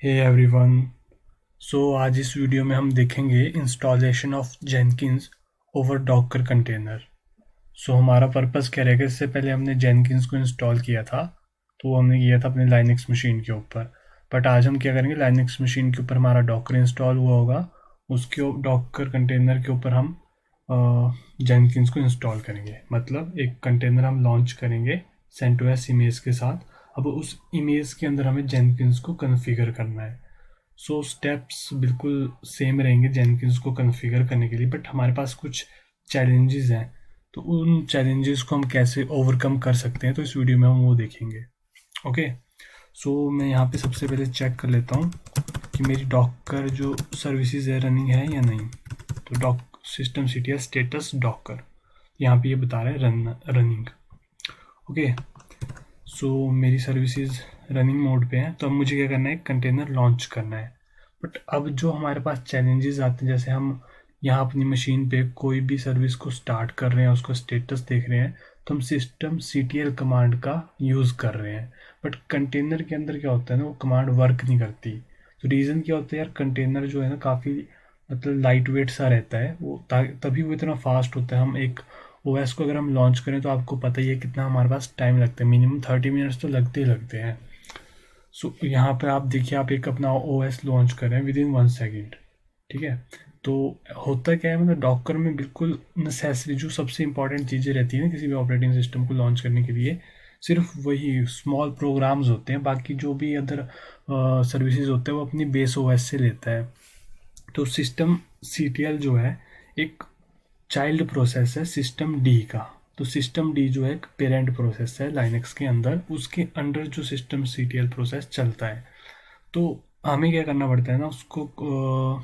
Hey everyone. आज इस video में हम देखेंगे installation of Jenkins over Docker container. हमारा पर्पस क्या रहेगा, इससे पहले हमने जेनकिंस को इंस्टॉल किया था, तो वो हमने किया था अपने लाइनक्स मशीन के ऊपर। बट आज हम क्या करेंगे, लाइनक्स मशीन के ऊपर हमारा डॉकर इंस्टॉल हुआ होगा, उसके डॉकर कंटेनर के ऊपर हम जेनकिंस को इंस्टॉल करेंगे। मतलब एक कंटेनर हम लॉन्च करेंगे सेंटोस इमेज के साथ। अब उस इमेज के अंदर हमें जेनकिंस को कॉन्फ़िगर करना है। स्टेप्स बिल्कुल सेम रहेंगे जेनकिंस को कॉन्फ़िगर करने के लिए, बट हमारे पास कुछ चैलेंजेस हैं। तो उन चैलेंजेस को हम कैसे ओवरकम कर सकते हैं, तो इस वीडियो में हम वो देखेंगे। ओके। मैं यहाँ पे सबसे पहले चेक कर लेता हूँ कि मेरी डॉकर जो सर्विसेज है रनिंग है या नहीं। तो dock systemctl status Docker, यहाँ पे ये बता रहा है रनिंग। ओके। मेरी सर्विसेज रनिंग मोड पे है, तो अब मुझे क्या करना है, कंटेनर लॉन्च करना है। बट अब जो हमारे पास चैलेंजेस आते हैं, जैसे हम यहाँ अपनी मशीन पे कोई भी सर्विस को स्टार्ट कर रहे हैं, उसका स्टेटस देख रहे हैं, तो हम सिस्टम CTL कमांड का यूज़ कर रहे हैं। बट कंटेनर के अंदर क्या होता है ना, वो कमांड वर्क नहीं करती। तो रीज़न क्या होता है यार, कंटेनर जो है ना काफ़ी मतलब लाइट वेट सा रहता है वो, तभी वो इतना फास्ट होता है। हम एक OS को अगर हम लॉन्च करें तो आपको पता ही है कितना हमारे पास टाइम लगता है, मिनिमम 30 मिनट्स तो लगते ही लगते हैं। यहाँ पे आप देखिए, आप एक अपना OS लॉन्च कर रहे हैं विद इन 1 सेकेंड। ठीक है। तो होता क्या है, मतलब डॉकर में बिल्कुल नेसेसरी जो सबसे इंपॉर्टेंट चीज़ें रहती हैं ना किसी भी ऑपरेटिंग सिस्टम को लॉन्च करने के लिए, सिर्फ वही स्मॉल प्रोग्राम्स होते हैं। बाकी जो भी अदर सर्विसेज होते हैं वो अपनी बेस OS से लेता है। तो सिस्टम CTL जो है एक चाइल्ड प्रोसेस है सिस्टम डी का। तो सिस्टम डी जो है एक पेरेंट प्रोसेस है लाइनक्स के अंदर, उसके अंडर जो सिस्टम CTL प्रोसेस चलता है। तो हमें क्या करना पड़ता है ना, उसको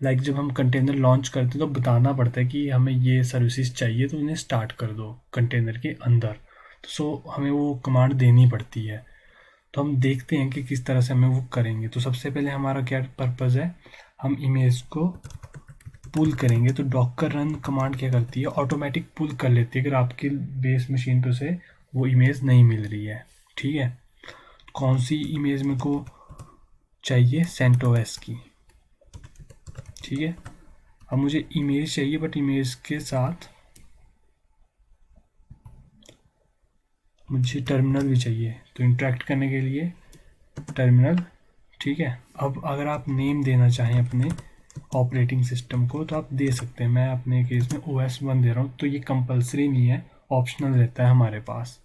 लाइक जब हम कंटेनर लॉन्च करते हैं तो बताना पड़ता है कि हमें ये सर्विसेज चाहिए, तो उन्हें स्टार्ट कर दो कंटेनर के अंदर। तो हमें वो कमांड देनी पड़ती है। तो हम देखते हैं कि किस तरह से हमें वो करेंगे। तो सबसे पहले हमारा क्या पर्पज़ है, हम इमेज को पुल करेंगे। तो डॉकर रन कमांड क्या करती है, ऑटोमेटिक पुल कर लेती है अगर आपकी बेस मशीन पे से वो इमेज नहीं मिल रही है। ठीक है। कौन सी इमेज मेरे को चाहिए, सेंटोस की। ठीक है। अब मुझे इमेज चाहिए, बट इमेज के साथ मुझे टर्मिनल भी चाहिए, तो इंटरेक्ट करने के लिए टर्मिनल। ठीक है। अब अगर आप नेम देना चाहें अपने ऑपरेटिंग सिस्टम को तो आप दे सकते हैं। मैं अपने केस में OS 1 दे रहा हूँ, तो ये कंपलसरी नहीं है, ऑप्शनल रहता है हमारे पास।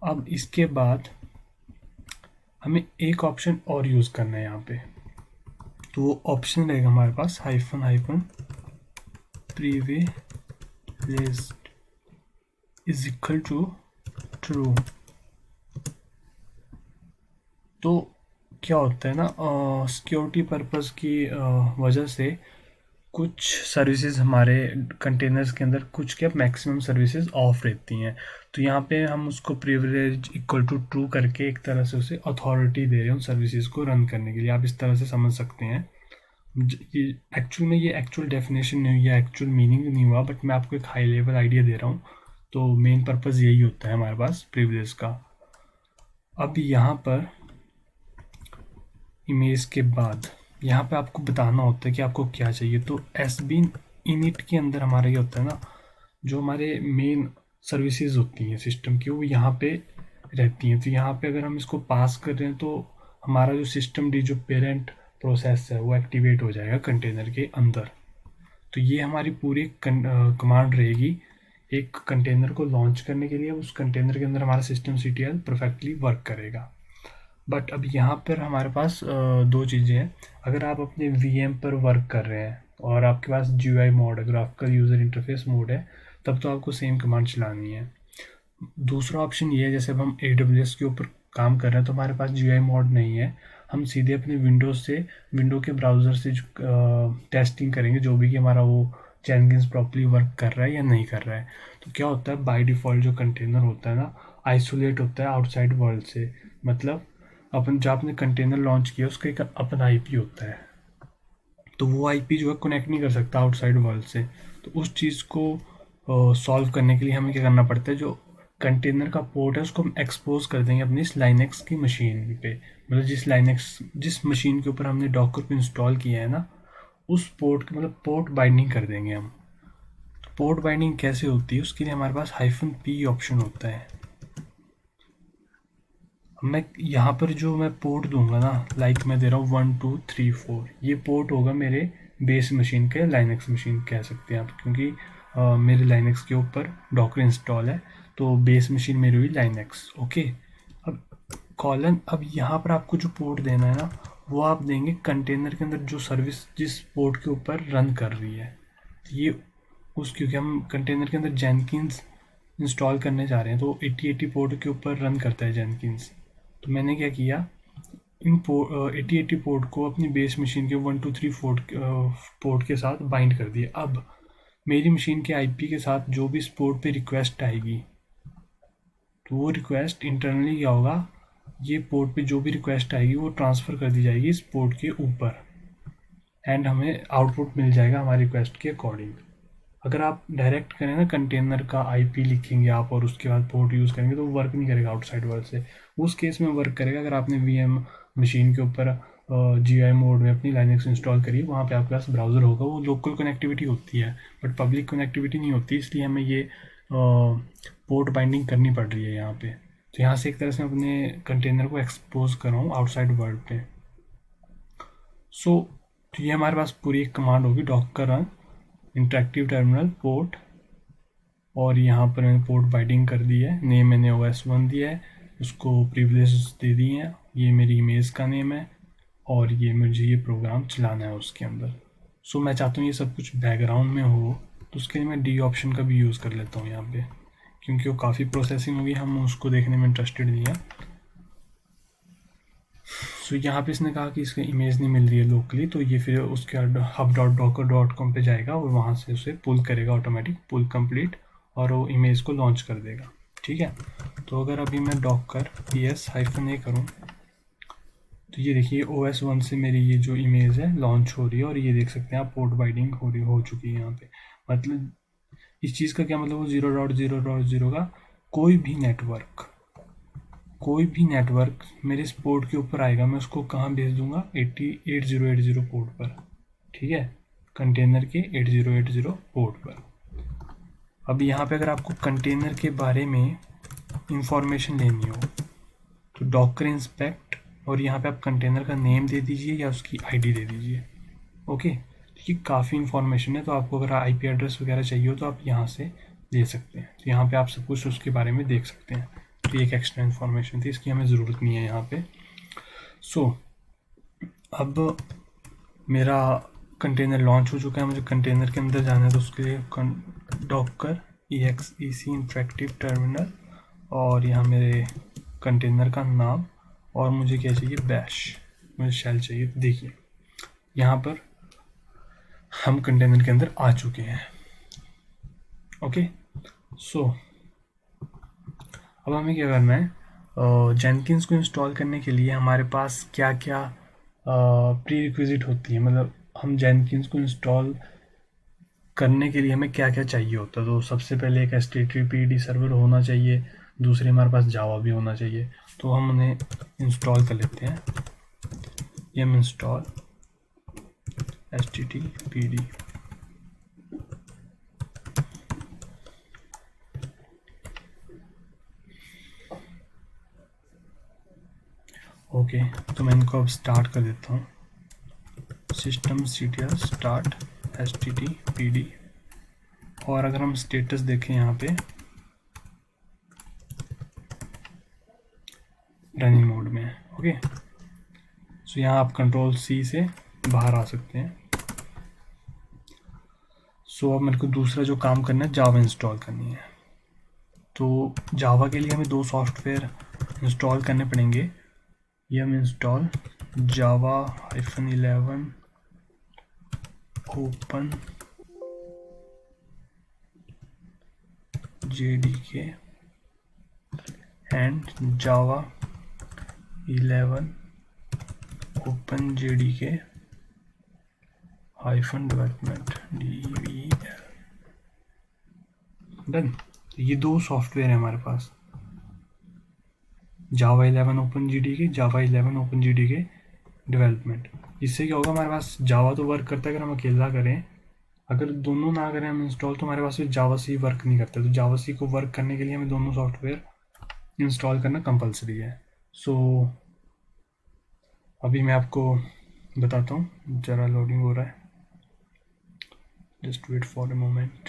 अब इसके बाद हमें एक ऑप्शन और यूज़ करना है यहाँ पे। तो वो ऑप्शन रहेगा हमारे पास hyphen hyphen privileged is equal to true. तो क्या होता है ना, सिक्योरिटी पर्पस की वजह से कुछ सर्विसेज हमारे कंटेनर्स के अंदर, कुछ क्या मैक्सिमम सर्विसेज ऑफ रहती हैं। तो यहाँ पे हम उसको प्रिविलेज इक्वल टू ट्रू करके एक तरह से उसे अथॉरिटी दे रहे हैं उन सर्विसेज को रन करने के लिए। आप इस तरह से समझ सकते हैं। ये एक्चुअल में ये एक्चुअल डेफिनेशन नहीं हुई, एक्चुअल मीनिंग नहीं हुआ, बट मैं आपको एक हाई लेवल आइडिया दे रहा हूँ। तो मेन पर्पज़ यही होता है हमारे पास प्रिविलेज का। अब यहाँ पर इमेज के बाद यहाँ पे आपको बताना होता है कि आपको क्या चाहिए। तो SBIN इनिट के अंदर हमारा ये होता है ना, जो हमारे मेन सर्विसेज होती हैं सिस्टम की वो यहाँ पे रहती हैं। तो यहाँ पे अगर हम इसको पास कर रहे हैं तो हमारा जो सिस्टम डी जो पेरेंट प्रोसेस है वो एक्टिवेट हो जाएगा कंटेनर के अंदर। तो ये हमारी पूरी कमांड रहेगी एक कंटेनर को लॉन्च करने के लिए। उस कंटेनर के अंदर हमारा सिस्टम CTL परफेक्टली वर्क करेगा। बट अब यहाँ पर हमारे पास दो चीज़ें हैं। अगर आप अपने VM पर वर्क कर रहे हैं और आपके पास GUI मोड है, ग्राफिकल यूज़र इंटरफेस मोड है, तब तो आपको सेम कमांड चलानी है। दूसरा ऑप्शन ये है, जैसे अब हम AWS के ऊपर काम कर रहे हैं तो हमारे पास GUI मोड नहीं है, हम सीधे अपने विंडोज़ से, विंडो के ब्राउज़र से टेस्टिंग करेंगे जो भी कि हमारा वो जेनकिंस प्रॉपर्ली वर्क कर रहा है या नहीं कर रहा है। तो क्या होता है, बाय डिफ़ॉल्ट जो कंटेनर होता है ना, आइसोलेट होता है आउटसाइड वर्ल्ड से। मतलब अपन जो आपने कंटेनर लॉन्च किया उसका एक अपना IP होता है, तो वो IP जो है कनेक्ट नहीं कर सकता आउटसाइड वर्ल्ड से। तो उस चीज़ को सॉल्व करने के लिए हमें क्या करना पड़ता है, जो कंटेनर का पोर्ट है उसको हम एक्सपोज कर देंगे अपनी इस लाइनेक्स की मशीन पे, मतलब जिस मशीन के ऊपर हमने डॉकर को इंस्टॉल किया है ना, उस पोर्ट मतलब पोर्ट बाइंडिंग कर देंगे हम। पोर्ट बाइंडिंग कैसे होती है, उसके लिए हमारे पास -p ऑप्शन होता है। मैं यहाँ पर जो मैं पोर्ट दूंगा ना, लाइक मैं दे रहा हूँ 1 2 3 4, ये पोर्ट होगा मेरे बेस मशीन के, लाइनेक्स मशीन कह सकते हैं आप, क्योंकि मेरे लाइनेक्स के ऊपर डॉकर इंस्टॉल है, तो बेस मशीन मेरी हुई लाइनेक्स। ओके, अब कॉलन, अब यहाँ पर आपको जो पोर्ट देना है ना, वो आप देंगे कंटेनर के अंदर जो सर्विस जिस पोर्ट के ऊपर रन कर रही है। ये क्योंकि हम कंटेनर के अंदर जेनकिंस इंस्टॉल करने जा रहे हैं, तो 8080 पोर्ट के ऊपर रन करता है जेनकिंस। तो मैंने क्या किया, इन 8080 पोर्ट को अपनी बेस मशीन के 1 2 3 पोर्ट के साथ बाइंड कर दिया। अब मेरी मशीन के आईपी के साथ जो भी इस पोर्ट पे रिक्वेस्ट आएगी, तो वो रिक्वेस्ट इंटरनली क्या होगा, ये पोर्ट पे जो भी रिक्वेस्ट आएगी वो ट्रांसफ़र कर दी जाएगी इस पोर्ट के ऊपर, एंड हमें आउटपुट मिल जाएगा हमारी रिक्वेस्ट के अकॉर्डिंग। अगर आप डायरेक्ट करें ना, कंटेनर का आईपी लिखेंगे आप और उसके बाद पोर्ट यूज़ करेंगे, तो वर्क नहीं करेगा आउटसाइड वर्ल्ड से। उस केस में वर्क करेगा अगर आपने वीएम मशीन के ऊपर जीआई मोड में अपनी लाइनेक्स इंस्टॉल करी, वहाँ पे आपके पास ब्राउज़र होगा, वो लोकल कनेक्टिविटी होती है बट पब्लिक कनेक्टिविटी नहीं होती, इसलिए हमें ये पोर्ट बाइंडिंग करनी पड़ रही है यहाँ पे। तो यहाँ से एक तरह से मैं अपने कंटेनर को एक्सपोज कर रहा हूँ आउटसाइड वर्ल्ड पे। तो ये हमारे पास पूरी एक कमांड होगी, Docker run interactive terminal port, और यहाँ पर मैंने पोर्ट बाइंडिंग कर दी है। नेम मैंने OS1 दिया है, उसको प्रिविलेजेस दे दिए हैं, ये मेरी इमेज का नेम है और ये मुझे ये प्रोग्राम चलाना है उसके अंदर। सो मैं चाहता हूँ ये सब कुछ बैकग्राउंड में हो, तो उसके लिए मैं डी ऑप्शन का भी यूज़ कर लेता हूँ यहाँ पे, क्योंकि वो काफ़ी प्रोसेसिंग होगी, हम उसको देखने में इंटरेस्टेड नहीं है। सो यहाँ पे इसने कहा कि इसका इमेज नहीं मिल रही है लोकली, तो ये फिर उसके hub.docker.com पे जाएगा और वहाँ से उसे पुल करेगा, ऑटोमेटिक पुल कंप्लीट, और वो इमेज को लॉन्च कर देगा। ठीक है, तो अगर अभी मैं docker -a करूँ, तो ये देखिए OS1 से मेरी ये जो इमेज है लॉन्च हो रही है, और ये देख सकते हैं आप पोर्ट बाइंडिंग हो चुकी है यहाँ पे। मतलब इस चीज़ का क्या मतलब, वो 0.0.0 का कोई भी नेटवर्क मेरे इस पोर्ट के ऊपर आएगा, मैं उसको कहाँ भेज दूंगा, 8080 पोर्ट पर। ठीक है, कंटेनर के 8080 पोर्ट पर। अब यहाँ पे अगर आपको कंटेनर के बारे में इंफॉर्मेशन लेनी हो, तो डॉकर इंस्पेक्ट, और यहाँ पे आप कंटेनर का नेम दे दीजिए या उसकी आईडी दे दीजिए। ओके, ये काफ़ी इन्फॉर्मेशन है, तो आपको अगर आईपी एड्रेस वगैरह चाहिए हो तो आप यहाँ से ले सकते हैं। तो यहाँ पे आप सब कुछ उसके बारे में देख सकते हैं। तो ये एक एक्स्ट्रा इन्फॉर्मेशन थी, इसकी हमें ज़रूरत नहीं है यहाँ पे। अब मेरा कंटेनर लॉन्च हो चुका है, मुझे कंटेनर के अंदर जाना है, तो उसके लिए डॉकर exec इंटरेक्टिव टर्मिनल, और यहाँ मेरे कंटेनर का नाम, और मुझे क्या चाहिए, बैश, मुझे शेल चाहिए। देखिए यहाँ पर हम कंटेनर के अंदर आ चुके हैं। ओके, अब हमें क्या करना है, जेनकिंस को इंस्टॉल करने के लिए हमारे पास क्या क्या प्री रिक्विजिट होती है, मतलब हम जेनकिंस को इंस्टॉल करने के लिए हमें क्या क्या चाहिए होता है। तो सबसे पहले एक HTTPD सर्वर होना चाहिए, दूसरे हमारे पास जावा भी होना चाहिए। तो हम उन्हें इंस्टॉल कर लेते हैं, yum इंस्टॉल HTTPD। ओके, तो मैं इनको अब स्टार्ट कर देता हूँ, systemctl start HTTPD, और अगर हम स्टेटस देखें यहाँ पे रनिंग मोड में है। ओके, सो यहाँ आप Ctrl+C से बाहर आ सकते हैं। सो अब मेरे को दूसरा जो काम करना है, जावा इंस्टॉल करनी है। तो जावा के लिए हमें 2 सॉफ्टवेयर इंस्टॉल करने पड़ेंगे, yum install Java -11 open JDK and Java 11 open JDK -development DVL। Done. तो ये दो सॉफ्टवेयर है हमारे पास, जावा 11 ओपन जी डी के, जावा 11 ओपन जी डी के डेवलपमेंट। इससे क्या होगा, हमारे पास जावा तो वर्क करता है अगर हम अकेला करें, अगर दोनों ना करें हम इंस्टॉल तो हमारे पास फिर जावा सी वर्क नहीं करता। तो जावा सी को वर्क करने के लिए हमें दोनों सॉफ्टवेयर इंस्टॉल करना कंपलसरी है। सो अभी मैं आपको बताता हूँ, ज़रा लोडिंग हो रहा है, just wait for a moment.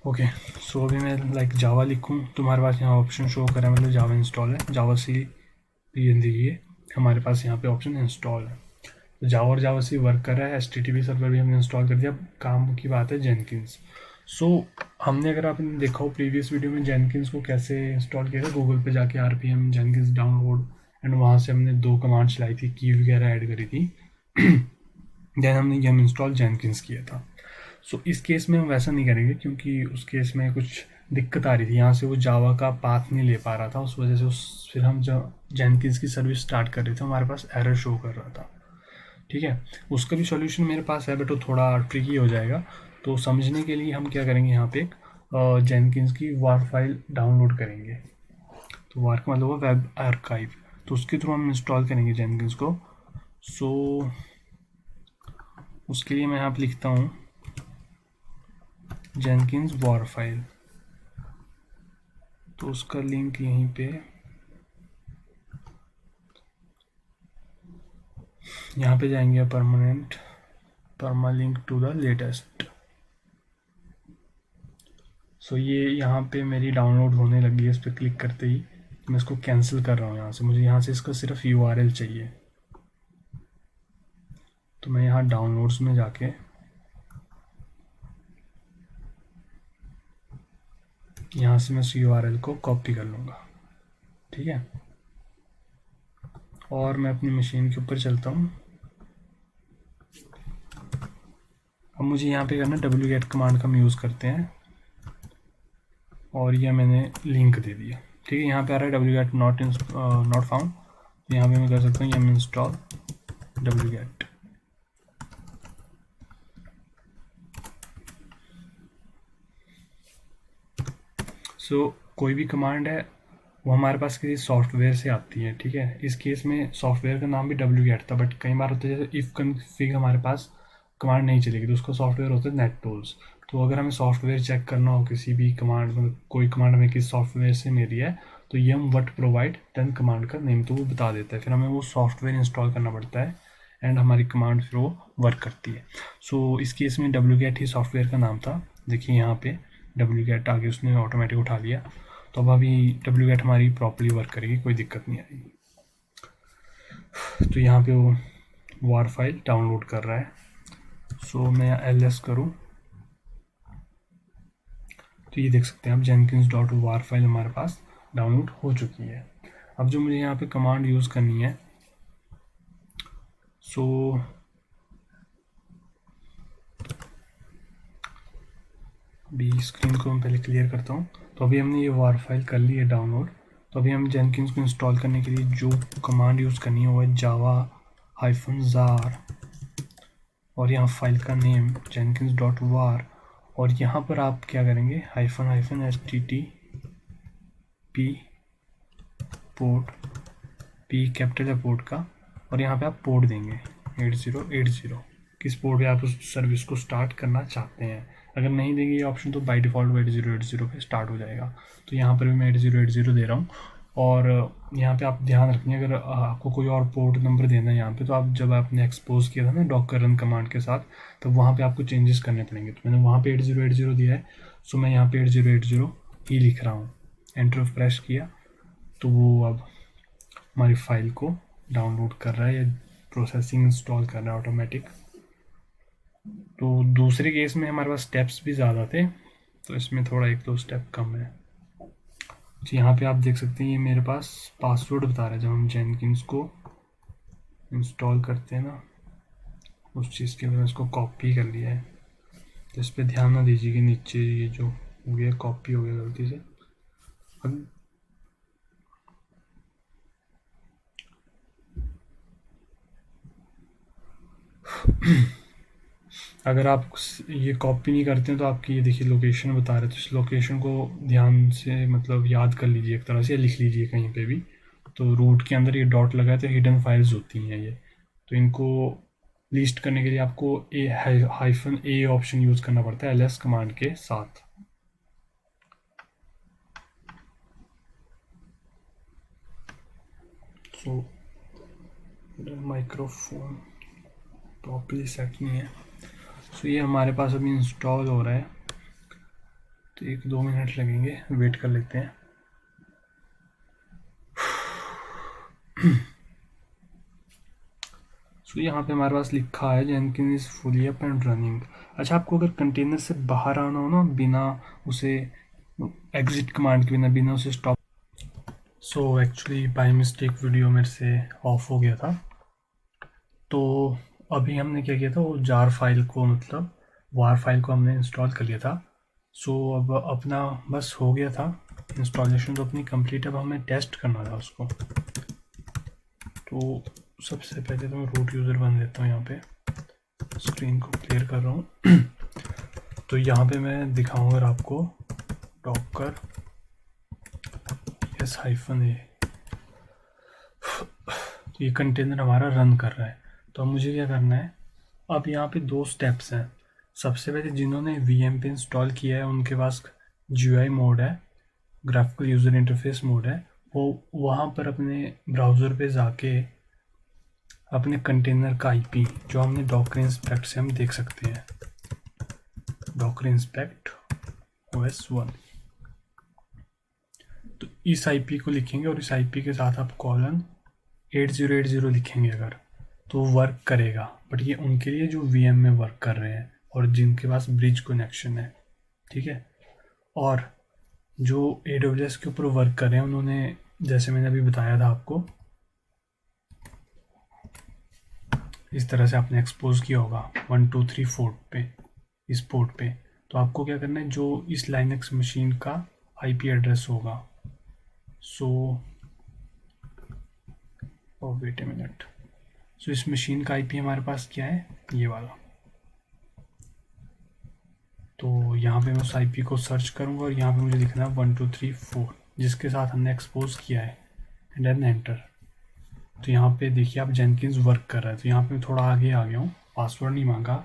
Okay, so अभी मैं लाइक जावा लिखूँ तो हमारे पास यहाँ ऑप्शन शो कर रहा है, मतलब जावा इंस्टॉल है, जावा सी ये देखिए हमारे पास यहाँ पे ऑप्शन इंस्टॉल है। तो जावा और जावा सी वर्क कर रहा है, HTTP सर्वर भी हमने इंस्टॉल कर दिया। अब काम की बात है जेनकिंस। सो हमने, अगर आपने देखा हो प्रीवियस वीडियो में, जेनकिंस को कैसे इंस्टॉल किया था, गूगल पे जाके RPM जेनकिंस डाउनलोड, एंड वहाँ से हमने 2 कमांड चलाई थी, की वगैरह ऐड करी थी। देन हमने यम इंस्टॉल जेनकिंस किया था। सो इस केस में हम वैसा नहीं करेंगे, क्योंकि उस केस में कुछ दिक्कत आ रही थी, यहाँ से वो जावा का पाथ नहीं ले पा रहा था, उस वजह से फिर हम जब जेनकिंस की सर्विस स्टार्ट कर रहे थे हमारे पास एरर शो कर रहा था। ठीक है, उसका भी सॉल्यूशन मेरे पास है, बट वो थोड़ा ट्रिकी हो जाएगा। तो समझने के लिए हम क्या करेंगे, यहाँ पे एक जेनकिंस की वार फाइल डाउनलोड करेंगे। तो वार का मतलब हुआ वेब आर्काइव, तो उसके थ्रू हम इंस्टॉल करेंगे जेनकिंस को। सो उसके लिए मैं यहाँ पे लिखता हूँ जेनकिंस वार फाइल, तो उसका लिंक यहीं पे, यहाँ पे जाएंगे परमा लिंक टू द लेटेस्ट। सो ये यहाँ पे मेरी डाउनलोड होने लगी है, इस पर क्लिक करते ही मैं इसको कैंसिल कर रहा हूँ यहाँ से, मुझे यहाँ से इसका सिर्फ URL चाहिए। तो मैं यहाँ डाउनलोड्स में जाके यहाँ से मैं इस URL को कॉपी कर लूँगा। ठीक है, और मैं अपनी मशीन के ऊपर चलता हूँ। अब मुझे यहाँ पे करना wget कमांड का हम यूज़ करते हैं, और यह मैंने लिंक दे दिया। ठीक है, यहाँ पे आ रहा है wget नॉट फाउंड, तो यहाँ पे मैं कर सकता हूँ yum इंस्टॉल wget। सो कोई भी कमांड है वो हमारे पास किसी सॉफ्टवेयर से आती है। ठीक है, इस केस में सॉफ्टवेयर का नाम भी wget था, बट कई बार होता है जैसे इफ़ कन्फिग हमारे पास कमांड नहीं चलेगी, तो उसका सॉफ्टवेयर होता है नेटटूल्स। तो अगर हमें सॉफ्टवेयर चेक करना हो किसी भी कमांड, मतलब कोई कमांड हमें किस सॉफ्टवेयर से मिली है, तो यम वट प्रोवाइड देन कमांड का नेम तो वो बता देता है, फिर हमें वो सॉफ्टवेयर इंस्टॉल करना पड़ता है, एंड हमारी कमांड फिर वो वर्क करती है। सो इस केस में wget ही सॉफ्टवेयर का नाम था। देखिए यहाँ पे wget आगे उसने ऑटोमेटिक उठा लिया, तो अब अभी wget हमारी प्रॉपर्ली वर्क करेगी, कोई दिक्कत नहीं आएगी। तो यहाँ पे वो वार फाइल डाउनलोड कर रहा है। सो मैं ls करूँ तो ये देख सकते हैं आप jenkins.war फाइल हमारे पास डाउनलोड हो चुकी है। अब जो मुझे यहाँ पे कमांड यूज़ करनी है, सो अभी स्क्रीन को मैं पहले क्लियर करता हूँ। तो अभी हमने ये वार फाइल कर ली है डाउनलोड। तो अभी हम जेनकिंस को इंस्टॉल करने के लिए जो कमांड यूज़ करनी है वो है java-jar, और यहाँ फाइल का नेम jenkins.var, और यहाँ पर आप क्या करेंगे, -http पोर्ट, p कैपिटल है पोर्ट का, और यहाँ पे आप पोर्ट देंगे 8080, किस पोर्ट पे आप उस सर्विस को स्टार्ट करना चाहते हैं। अगर नहीं देंगे ये ऑप्शन तो बाय डिफ़ॉल्ट 8080 पे स्टार्ट हो जाएगा। तो यहाँ पर भी मैं 8080 दे रहा हूँ, और यहाँ पे आप ध्यान रखिए अगर आपको कोई और पोर्ट नंबर देना है यहाँ पे, तो आप जब आपने एक्सपोज किया था ना डॉकर रन कमांड के साथ, तो वहाँ पे आपको चेंजेस करने पड़ेंगे। तो मैंने वहाँ पे 8080 दिया है, सो मैं यहाँ पे 8080 ही लिख रहा हूँ। एंटर प्रेस किया तो वो अब हमारी फाइल को डाउनलोड कर रहा है या प्रोसेसिंग इंस्टॉल कर रहा है ऑटोमेटिक। तो दूसरे केस में हमारे पास स्टेप्स भी ज़्यादा थे, तो इसमें थोड़ा 1-2 स्टेप कम है। तो यहाँ पे आप देख सकते हैं ये मेरे पास पासवर्ड बता रहा है, जब हम जेनकिंस को इंस्टॉल करते हैं ना उस चीज़ के लिए मैंने इसको कॉपी कर लिया है। तो इस पर ध्यान ना दीजिए कि नीचे ये जो हो गया कॉपी हो गया गलती से। अब अगर आप ये कॉपी नहीं करते हैं तो आपकी ये देखिए लोकेशन बता रहे, तो इस लोकेशन को ध्यान से मतलब याद कर लीजिए, एक तरह से लिख लीजिए कहीं पे भी। तो रूट के अंदर ये डॉट लगा है तो हिडन फाइल्स होती हैं ये, तो इनको लिस्ट करने के लिए आपको -A ऑप्शन यूज़ करना पड़ता है ls कमांड के साथ। सो माइक्रोफोन प्रॉपर्ली सेट नहीं है। सो ये हमारे पास अभी इंस्टॉल हो रहा है, तो 1-2 मिनट लगेंगे, वेट कर लेते हैं। सो यहाँ पे हमारे पास लिखा है जेनकिन is fully up and running. अच्छा, आपको अगर कंटेनर से बाहर आना हो ना, बिना उसे एग्जिट कमांड के बिना उसे stop. So actually by mistake video मेरे से ऑफ हो गया था, तो अभी हमने क्या किया था, वो जार फाइल को मतलब वार फाइल को हमने इंस्टॉल कर लिया था। सो अब अपना बस हो गया था इंस्टॉलेशन, तो अपनी कंप्लीट। अब हमें टेस्ट करना था उसको, तो सबसे पहले तो मैं रूट यूज़र बन लेता हूँ। यहाँ पे स्क्रीन को क्लियर कर रहा हूँ। तो यहाँ पे मैं दिखाऊंगा आपको डॉकर -A। ये कंटेनर हमारा रन कर रहा है, तो अब मुझे क्या करना है। अब यहाँ पे 2 स्टेप्स हैं। सबसे पहले जिन्होंने VM पे इंस्टॉल किया है उनके पास GUI मोड है, ग्राफिकल यूज़र इंटरफेस मोड है, वो वहाँ पर अपने ब्राउज़र पे जाके अपने कंटेनर का IP जो हमने डॉकर इंस्पेक्ट से हम देख सकते हैं, डॉकर इंस्पेक्ट OS1। तो इस IP को लिखेंगे और इस IP के साथ आप कॉलन 8080 लिखेंगे अगर, तो वर्क करेगा। बट ये उनके लिए जो VM में वर्क कर रहे हैं और जिनके पास ब्रिज कनेक्शन है, ठीक है। और जो AWS के ऊपर वर्क कर रहे हैं उन्होंने, जैसे मैंने अभी बताया था आपको, इस तरह से आपने एक्सपोज किया होगा 1 2 3 4 पे, इस पोर्ट पे। तो आपको क्या करना है, जो इस लाइनक्स मशीन का IP एड्रेस होगा, सो वेट ए मिनट। सो इस मशीन का IP हमारे पास क्या है, ये वाला। तो यहाँ पे मैं उस IP को सर्च करूँगा और यहाँ पे मुझे लिखना है 1 2 3 4, जिसके साथ हमने एक्सपोज किया है, एंड देन एंटर। तो यहाँ पे देखिए आप जेनकिंस वर्क कर रहा है। तो यहाँ पे मैं थोड़ा आगे आ गया हूँ, पासवर्ड नहीं मांगा।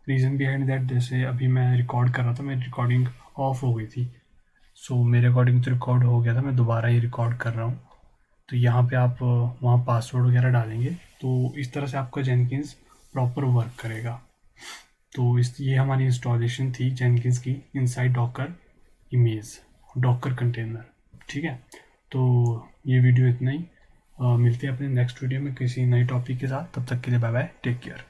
रीज़न बिहाइंड दैट, जैसे अभी मैं रिकॉर्ड कर रहा था, मेरी रिकॉर्डिंग ऑफ हो गई थी। सो मेरे अकॉर्डिंग तो रिकॉर्ड हो गया था, मैं दोबारा ये रिकॉर्ड कर रहा हूँ। तो यहाँ पे आप वहाँ पासवर्ड वगैरह डालेंगे, तो इस तरह से आपका जेनकिंस प्रॉपर वर्क करेगा। तो ये हमारी इंस्टॉलेशन थी जेनकिंस की inside Docker image, Docker container, ठीक है। तो ये वीडियो इतना ही। मिलते हैं अपने नेक्स्ट वीडियो में किसी नए टॉपिक के साथ। तब तक के लिए बाय बाय, टेक केयर।